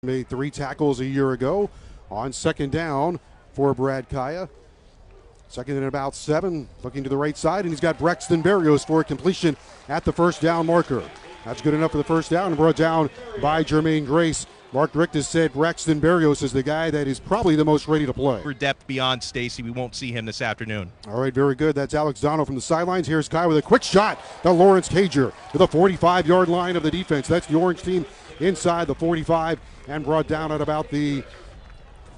Made 3 tackles a year ago on second down for Brad Kaya. Second and about 7, looking to the right side, and he's got Braxton Berrios for a completion at the first down marker. That's good enough for the first down and brought down by Jermaine Grace. Mark Richt has said Braxton Berrios is the guy that is probably the most ready to play. For depth beyond Stacy, we won't see him this afternoon. All right, very good. That's Alex Dono from the sidelines. Here's Kai with a quick shot to Lawrence Cager to the 45-yard line of the defense. That's the Orange team inside the 45 and brought down at about the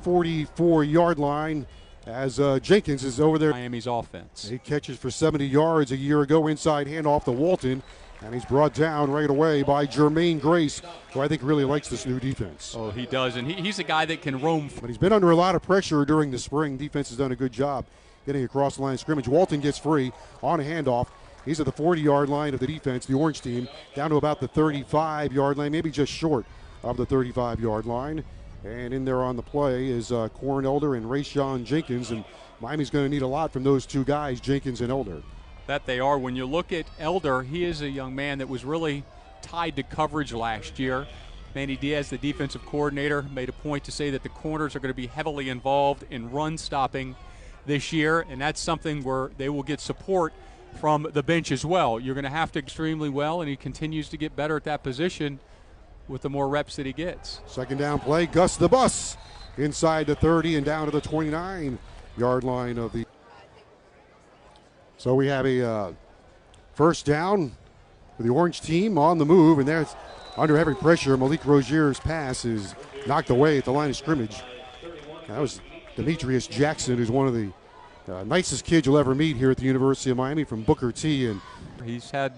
44-yard line as Jenkins is over there. Miami's offense. He catches for 70 yards a year ago, inside handoff to Walton, and he's brought down right away by Jermaine Grace, who I think really likes this new defense. Oh, he does, and he's a guy that can roam. But he's been under a lot of pressure during the spring. Defense has done a good job getting across the line of scrimmage. Walton gets free on a handoff. He's at the 40-yard line of the defense, the Orange team, down to about the 35-yard line, maybe just short of the 35-yard line. And in there on the play is Corn Elder and Rayshawn Jenkins, and Miami's going to need a lot from those two guys, Jenkins and Elder. That they are. When you look at Elder, he is a young man that was really tied to coverage last year. Manny Diaz, the defensive coordinator, made a point to say that the corners are going to be heavily involved in run stopping this year, and that's something where they will get support from the bench as well. You're going to have to extremely well, and he continues to get better at that position with the more reps that he gets. Second down play, Gus the Bus inside the 30 and down to the 29-yard line of the. So we have a first down for the Orange team on the move, and there's under heavy pressure. Malik Rozier's pass is knocked away at the line of scrimmage. That was Demetrius Jackson, who's one of the nicest kids you'll ever meet here at the University of Miami from Booker T. And he's had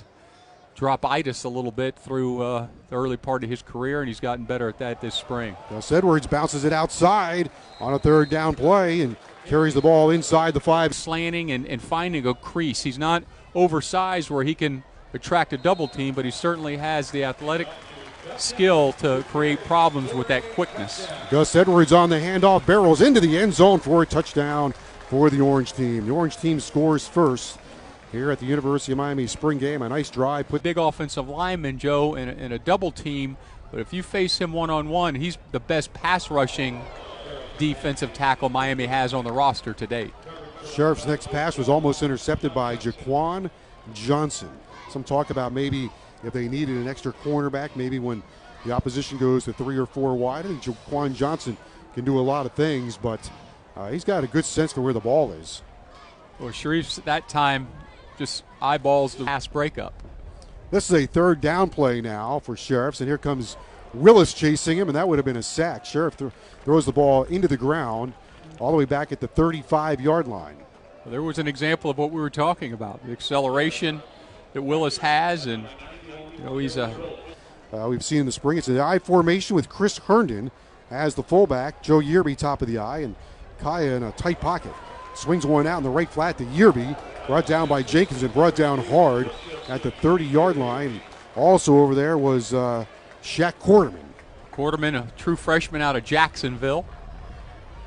dropitis a little bit through the early part of his career, and he's gotten better at that this spring. Gus Edwards bounces it outside on a third down play and carries the ball inside the 5. Slanting and finding a crease. He's not oversized where he can attract a double team, but he certainly has the athletic skill to create problems with that quickness. Gus Edwards on the handoff, barrels into the end zone for a touchdown for the Orange team. The Orange team scores first here at the University of Miami spring game. A nice drive. Big offensive lineman, Joe, in a double team, but if you face him one-on-one, he's the best pass rushing defensive tackle Miami has on the roster to date. Sheriff's next pass was almost intercepted by Jaquan Johnson. Some talk about maybe if they needed an extra cornerback, maybe when the opposition goes to 3 or 4 wide. I think Jaquan Johnson can do a lot of things, but he's got a good sense for where the ball is. Well, Sharif's that time just eyeballs the pass breakup. This is a third down play now for Sheriffs, and here comes Willis chasing him, and that would have been a sack. Sheriff throws the ball into the ground all the way back at the 35-yard line. Well, there was an example of what we were talking about, the acceleration that Willis has, and he's a. We've seen in the spring, it's an I formation with Chris Herndon as the fullback, Joe Yearby top of the I, and Kaya in a tight pocket. Swings one out in the right flat to Yearby, brought down by Jenkins and brought down hard at the 30-yard line. Also over there was Shaq Quarterman. Quarterman, a true freshman out of Jacksonville.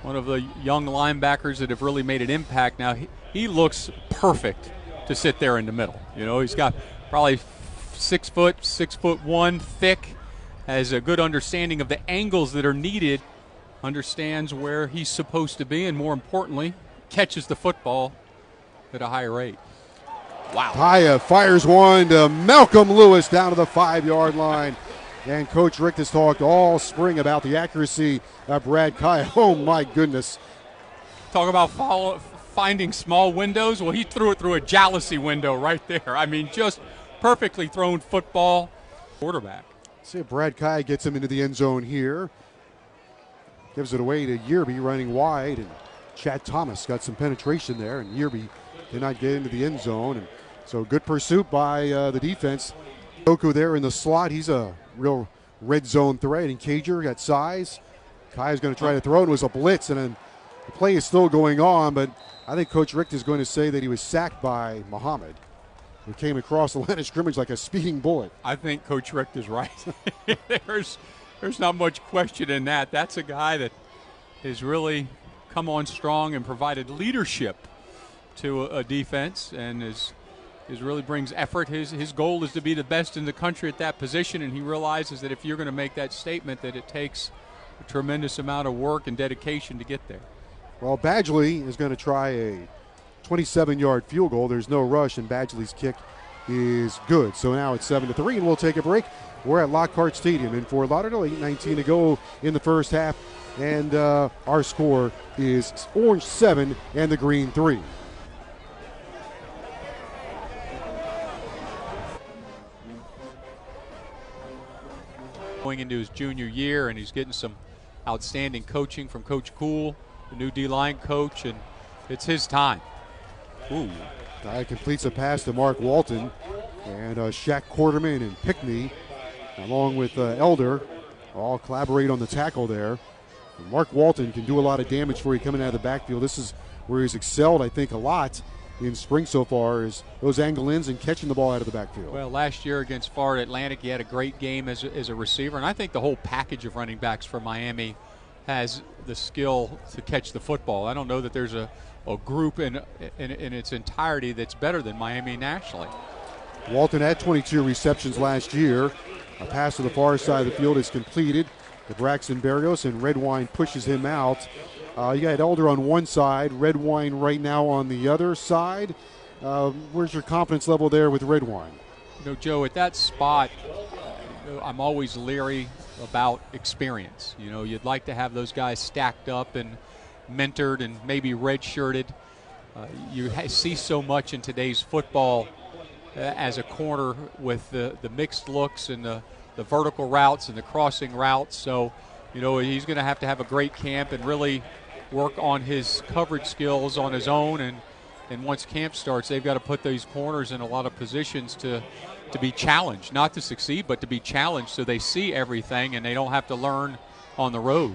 One of the young linebackers that have really made an impact. Now, he looks perfect to sit there in the middle. He's got probably 6 foot, 6'1", thick, has a good understanding of the angles that are needed, understands where he's supposed to be, and more importantly, catches the football at a high rate. Wow. Kaya fires one to Malcolm Lewis down to the 5-yard line. And Coach Richt has talked all spring about the accuracy of Brad Kaya. Oh, my goodness. Talk about finding small windows. Well, he threw it through a jealousy window right there. I mean, just perfectly thrown football. Quarterback. See if Brad Kaya gets him into the end zone here. Gives it away to Yearby running wide. And Chad Thomas got some penetration there. And Yearby did not get into the end zone. And so good pursuit by the defense. Oku there in the slot. He's a real red zone threat. And Cager got size. Kaya's going to try to throw it. It was a blitz. And then the play is still going on. But I think Coach Richt is going to say that he was sacked by Muhammad, who came across the line of scrimmage like a speeding bullet. I think Coach Richt is right. There's not much question in that. That's a guy that has really come on strong and provided leadership to a defense, and is really brings effort. His goal is to be the best in the country at that position, and he realizes that if you're going to make that statement, that it takes a tremendous amount of work and dedication to get there. Well, Badgley is going to try a 27-yard field goal. There's no rush, and Badgley's kick is good. So now it's 7-3, and we'll take a break. We're at Lockhart Stadium in Fort Lauderdale, 8:19 to go in the first half, and our score is Orange 7 and the Green 3. Going into his junior year, and he's getting some outstanding coaching from Coach Cool, the new D-line coach, and it's his time. Ooh. Guy completes a pass to Mark Walton, and Shaq Quarterman and Pickney, along with Elder, all collaborate on the tackle there. And Mark Walton can do a lot of damage for you coming out of the backfield. This is where he's excelled, I think, a lot in spring so far, is those angle ins and catching the ball out of the backfield. Well, last year against Florida Atlantic, he had a great game as a receiver, and I think the whole package of running backs for Miami has the skill to catch the football. I don't know that there's a group in its entirety that's better than Miami nationally. Walton had 22 receptions last year. A pass to the far side of the field is completed to Braxton Berrios, and Redwine pushes him out. You got Elder on one side, Redwine right now on the other side. Where's your confidence level there with Redwine? You know, Joe, at that spot, I'm always leery about experience. You know, you'd like to have those guys stacked up and mentored and maybe redshirted. You see so much in today's football as a corner with the mixed looks and the vertical routes and the crossing routes. So, you know, he's going to have a great camp and really work on his coverage skills on his own. And once camp starts, they've got to put these corners in a lot of positions to be challenged, not to succeed, but to be challenged so they see everything and they don't have to learn on the road.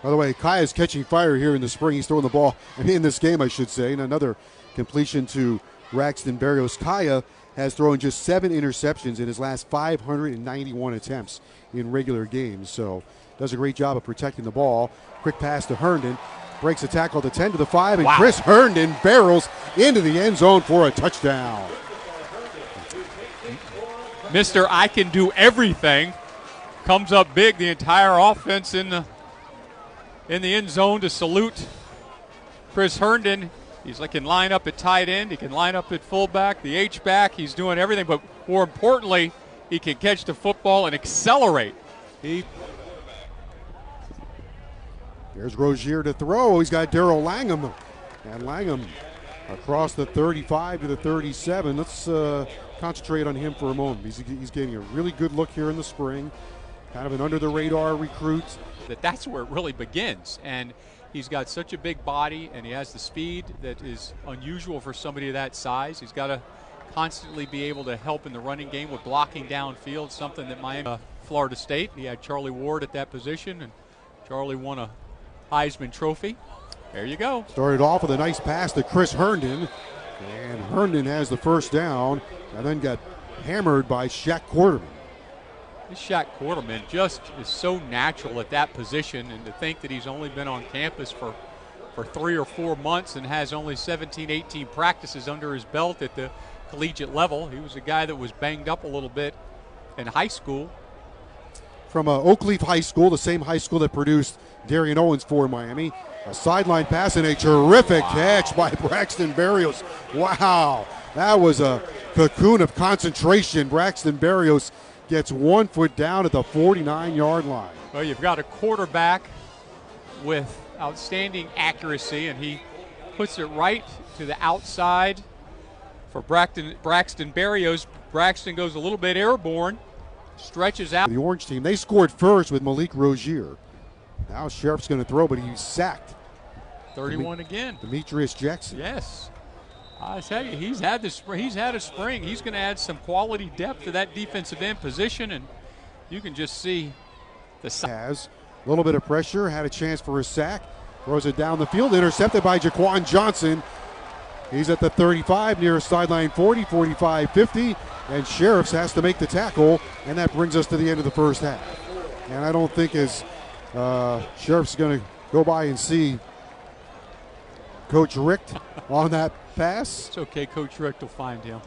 By the way, Kaya is catching fire here in the spring. He's throwing the ball, in this game, I should say, and another completion to Braxton Berrios. Kaya has thrown just 7 interceptions in his last 591 attempts in regular games, so does a great job of protecting the ball. Quick pass to Herndon, breaks a tackle to 10 to the 5, and wow. Chris Herndon barrels into the end zone for a touchdown. Mr. I can do everything comes up big. The entire offense in the end zone to salute Chris Herndon. He's like can line up at tight end. He can line up at fullback, the H-back. He's doing everything, but more importantly, he can catch the football and accelerate. There's Rozier to throw. He's got Darrell Langham. And Langham across the 35 to the 37. Let's concentrate on him for a moment. He's getting a really good look here in the spring. Kind of an under-the-radar recruit. That's where it really begins. And he's got such a big body, and he has the speed that is unusual for somebody of that size. He's got to constantly be able to help in the running game with blocking downfield, something that Miami, Florida State, he had Charlie Ward at that position, and Charlie won a Heisman Trophy. There you go. Started off with a nice pass to Chris Herndon, and Herndon has the first down, and then got hammered by Shaq Quarterman. This Shaq Quarterman just is so natural at that position, and to think that he's only been on campus for 3 or 4 months and has only 17, 18 practices under his belt at the collegiate level. He was a guy that was banged up a little bit in high school. From Oakleaf High School, the same high school that produced Darian Owens for Miami. A sideline pass and a terrific catch by Braxton Berrios. Wow, that was a cocoon of concentration. Braxton Berrios gets 1 foot down at the 49-yard line. Well, you've got a quarterback with outstanding accuracy, and he puts it right to the outside for Braxton Berrios. Braxton goes a little bit airborne, stretches out. The Orange team, they scored first with Malik Rozier. Now Sheriff's going to throw, but he's sacked. 31 again. Demetrius Jackson. Yes. I tell you, he's had a spring. He's going to add some quality depth to that defensive end position, and you can just see the size. Has a little bit of pressure, had a chance for a sack, throws it down the field, intercepted by Jaquan Johnson. He's at the 35, near sideline 40, 45, 50, and Sheriffs has to make the tackle, and that brings us to the end of the first half. And I don't think as Sheriffs is going to go by and see Coach Richt on that pass. It's okay, Coach Richt will find him.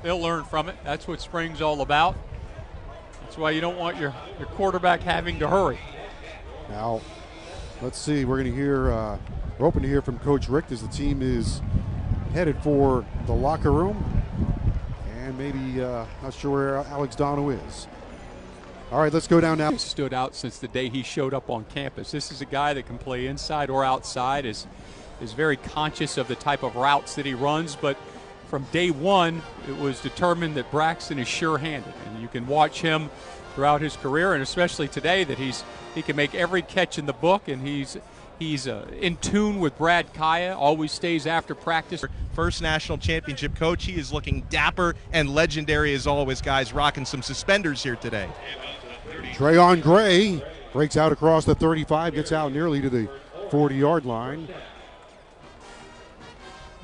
They'll learn from it. That's what spring's all about. That's why you don't want your quarterback having to hurry. Now, let's see. We're going to hear, we're hoping to hear from Coach Richt as the team is headed for the locker room. And maybe, not sure where Alex Dono is. All right, let's go down now. Stood out since the day he showed up on campus. This is a guy that can play inside or outside, is very conscious of the type of routes that he runs, but from day one, it was determined that Braxton is sure-handed. And you can watch him throughout his career, and especially today, that he can make every catch in the book, and he's in tune with Brad Kaya, always stays after practice. First national championship coach. He is looking dapper and legendary as always, guys, rocking some suspenders here today. Trayon Gray breaks out across the 35, gets out nearly to the 40-yard line.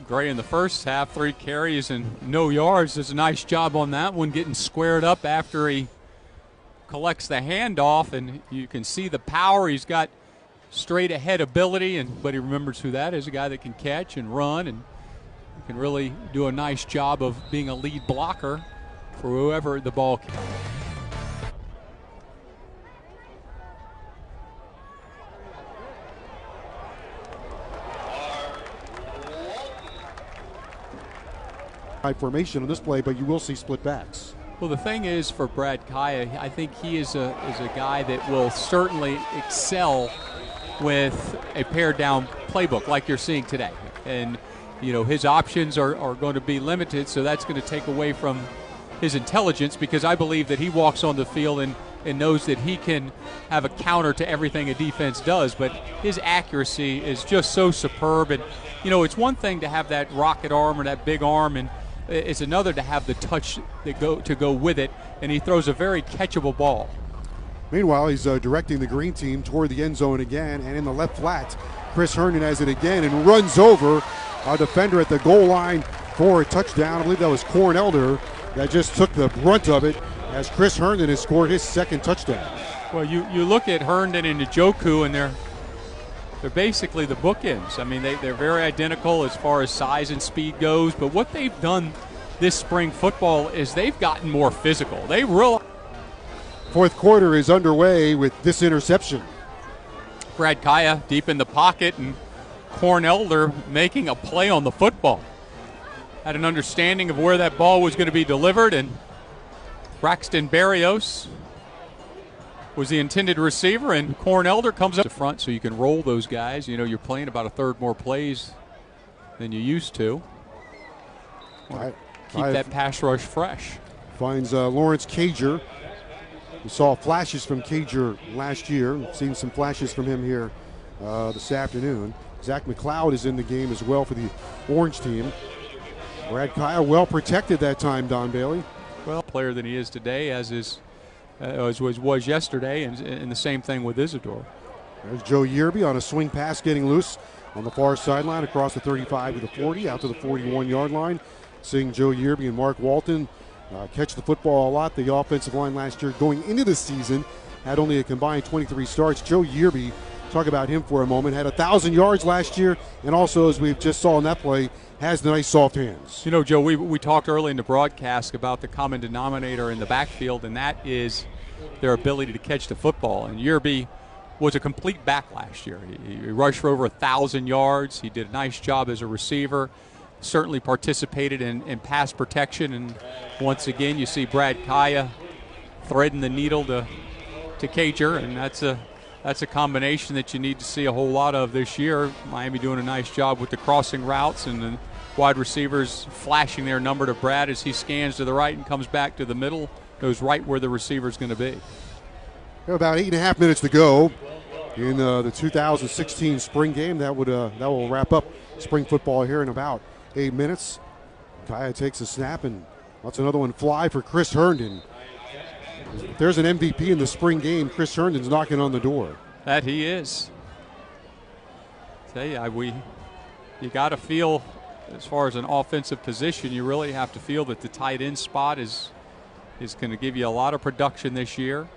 Gray in the first half, 3 carries and no yards. Does a nice job on that one, getting squared up after he collects the handoff, and you can see the power. He's got straight ahead ability, but he remembers who that is, a guy that can catch and run and can really do a nice job of being a lead blocker for whoever the ball can. Formation on this play, but you will see split backs. Well, the thing is, for Brad Kaya, I think he is a guy that will certainly excel with a pared down playbook like you're seeing today. And, you know, his options are going to be limited, so that's going to take away from his intelligence, because I believe that he walks on the field and knows that he can have a counter to everything a defense does, but his accuracy is just so superb. And, you know, it's one thing to have that rocket arm or that big arm, and it's another to have the touch that go with it, and he throws a very catchable ball. Meanwhile, he's directing the green team toward the end zone again, and in the left flat, Chris Herndon has it again and runs over a defender at the goal line for a touchdown. I believe that was Corn Elder that just took the brunt of it as Chris Herndon has scored his second touchdown. Well, you look at Herndon and Njoku, and they're basically the bookends. I mean, they're very identical as far as size and speed goes, but what they've done this spring football is they've gotten more physical. They realize. Fourth quarter is underway with this interception. Brad Kaya deep in the pocket, and Corn Elder making a play on the football. Had an understanding of where that ball was going to be delivered, and Braxton Berrios was the intended receiver, and Corn Elder comes up to front so you can roll those guys. You know, you're playing about a third more plays than you used to. Keep that pass rush fresh. Finds Lawrence Cager. We saw flashes from Cager last year. We've seen some flashes from him here this afternoon. Zach McLeod is in the game as well for the Orange team. Brad Kaya well protected that time, Don Bailey. Well, player than he is today, as was yesterday, and the same thing with Isidore. There's Joe Yearby on a swing pass getting loose on the far sideline across the 35 to the 40, out to the 41-yard line. Seeing Joe Yearby and Mark Walton catch the football a lot. The offensive line last year going into the season had only a combined 23 starts. Joe Yearby, talk about him for a moment, had 1,000 yards last year, and also, as we just saw in that play, has nice soft hands. You know, Joe, we talked early in the broadcast about the common denominator in the backfield, and that is their ability to catch the football. And Yearby was a complete back last year. He rushed for over 1,000 yards. He did a nice job as a receiver. Certainly participated in pass protection. And once again, you see Brad Kaya threading the needle to Cager, and that's a combination that you need to see a whole lot of this year. Miami doing a nice job with the crossing routes, and the wide receivers flashing their number to Brad as he scans to the right and comes back to the middle, goes right where the receiver's going to be. About 8.5 minutes to go in the 2016 spring game. That will wrap up spring football here in about 8 minutes. Kaya takes a snap and lets another one fly for Chris Herndon. If there's an MVP in the spring game, Chris Herndon's knocking on the door. That he is. Tell you, you got to feel, as far as an offensive position, you really have to feel that the tight end spot is going to give you a lot of production this year,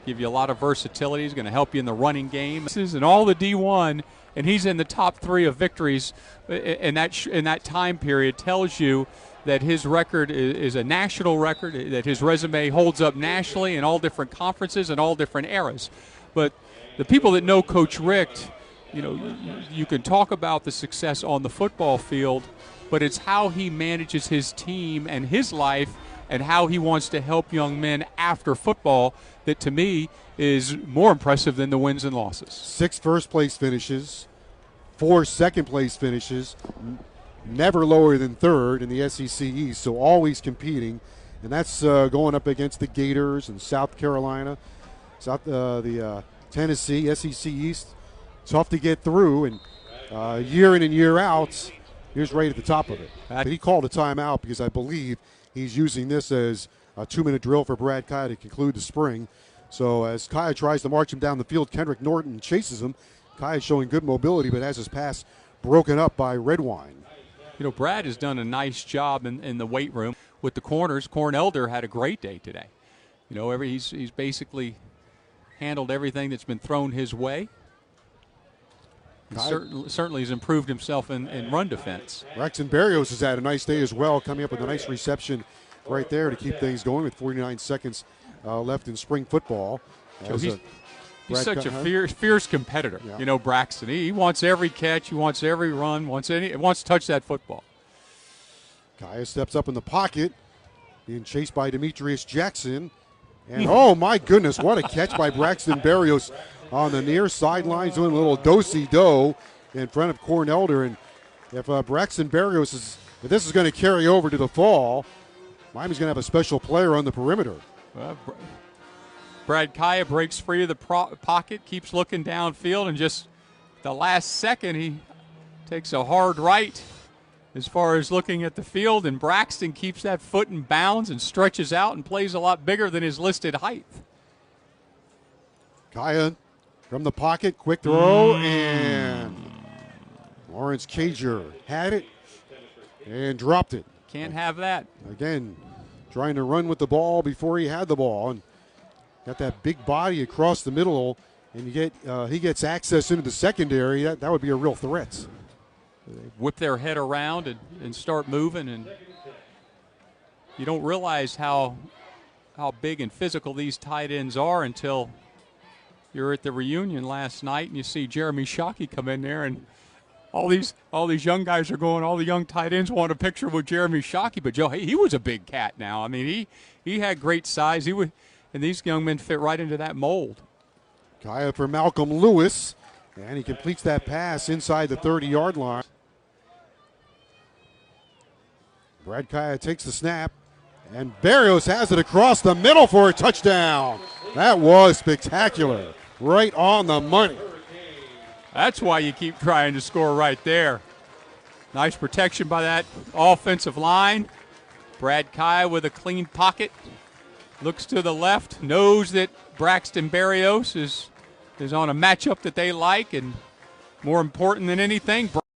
give you a lot of versatility. He's going to help you in the running game. And all the D1, and he's in the top 3 of victories in that time period, tells you that his record is a national record, that his resume holds up nationally in all different conferences and all different eras. But the people that know Coach Rick, you know, you can talk about the success on the football field, but it's how he manages his team and his life and how he wants to help young men after football that, to me, is more impressive than the wins and losses. 6 first-place finishes, 4 second-place finishes, never lower than third in the SEC East, so always competing. And that's going up against the Gators and South Carolina, Tennessee, SEC East. Tough to get through, and year in and year out, here's right at the top of it. But he called a timeout because I believe he's using this as a 2-minute drill for Brad Kaya to conclude the spring. So as Kaya tries to march him down the field, Kendrick Norton chases him. Kaya showing good mobility, but has his pass broken up by Redwine. You know, Brad has done a nice job in the weight room with the corners. Corn Elder had a great day today. You know, he's basically handled everything that's been thrown his way. Certainly has improved himself in run defense. Braxton Berrios has had a nice day as well, coming up with a nice reception right there to keep things going with 49 seconds left in spring football. He's such a fierce competitor. Yeah. You know, Braxton. He wants every catch. He wants every run. Wants to touch that football. Kaya steps up in the pocket, being chased by Demetrius Jackson. And, oh, my goodness, what a catch by Braxton Berrios on the near sidelines, doing a little do-si-do in front of Corn Elder. And if Braxton Berrios if this is going to carry over to the fall, Miami's going to have a special player on the perimeter. Brad Kaya breaks free of the pocket, keeps looking downfield, and just the last second he takes a hard right as far as looking at the field, and Braxton keeps that foot in bounds and stretches out and plays a lot bigger than his listed height. Kaya from the pocket, quick throw, and Lawrence Cager had it and dropped it. Can't have that. Again, trying to run with the ball before he had the ball, and got that big body across the middle, and he gets access into the secondary. That would be a real threat. They whip their head around and start moving, and you don't realize how big and physical these tight ends are until you're at the reunion last night and you see Jeremy Shockey come in there, and all these young guys are going, all the young tight ends want a picture with Jeremy Shockey. But Joe, he was a big cat now. I mean, he had great size. And these young men fit right into that mold. Kaya for Malcolm Lewis, and he completes that pass inside the 30-yard line. Brad Kaya takes the snap, and Berrios has it across the middle for a touchdown. That was spectacular. Right on the money. That's why you keep trying to score right there. Nice protection by that offensive line. Brad Kaya with a clean pocket. Looks to the left, knows that Braxton Berrios is on a matchup that they like, and more important than anything,